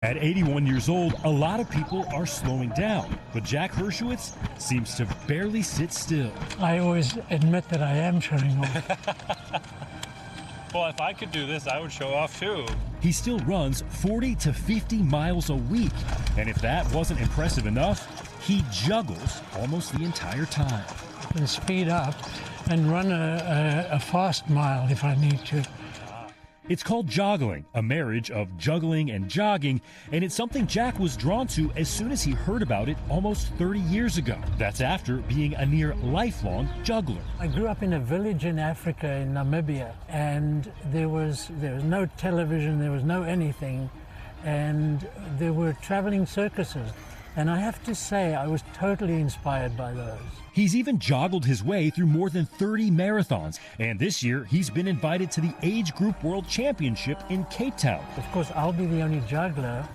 At 81 years old, a lot of people are slowing down, but Jack Hirschowitz seems to barely sit still. I always admit that I am showing off. Well, if I could do this, I would show off too. He still runs 40 to 50 miles a week, and if that wasn't impressive enough, he juggles almost the entire time. I can speed up and run a fast mile if I need to. It's called joggling, a marriage of juggling and jogging, and it's something Jack was drawn to as soon as he heard about it almost 30 years ago. That's after being a near lifelong juggler. I grew up in a village in Africa, in Namibia, and there was no television, there was no anything, and there were traveling circuses. And I have to say, I was totally inspired by those. He's even joggled his way through more than 30 marathons, and this year he's been invited to the Age Group World Championship in Cape Town. Of course, I'll be the only juggler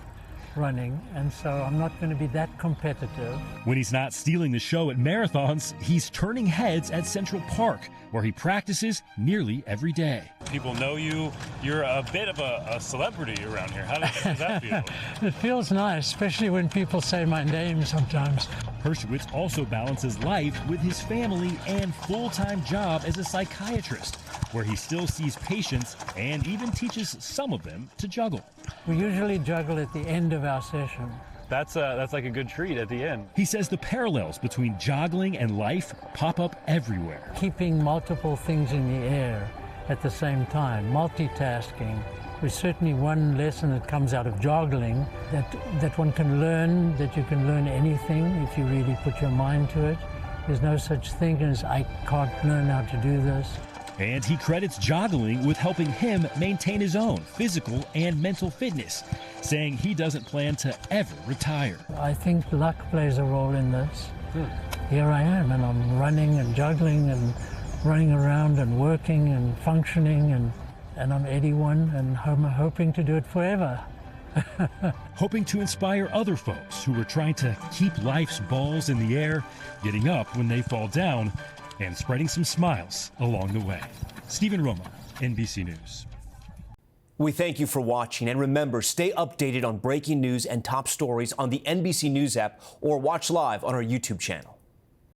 running, and so I'm not going to be that competitive. When he's not stealing the show at marathons, he's turning heads at Central Park, where he practices nearly every day. People know you. You're a bit of a celebrity around here. How does that feel? It feels nice, especially when people say my name sometimes. Hirschowitz also balances life with his family and full-time job as a psychiatrist, where he still sees patients and even teaches some of them to juggle. We usually juggle at the end of our session. That's like a good treat at the end. He says the parallels between joggling and life pop up everywhere. Keeping multiple things in the air at the same time, multitasking. There's certainly one lesson that comes out of joggling that one can learn, that you can learn anything if you really put your mind to it. There's no such thing as I can't learn how to do this. And he credits joggling with helping him maintain his own physical and mental fitness, saying he doesn't plan to ever retire. I think luck plays a role in this. Here I am, and I'm running and juggling and running around and working and functioning, and I'm 81, and I'm hoping to do it forever. Hoping to inspire other folks who are trying to keep life's balls in the air, getting up when they fall down, and spreading some smiles along the way. Stephen Roma, NBC News. We thank you for watching, and remember, stay updated on breaking news and top stories on the NBC News app or watch live on our YouTube channel.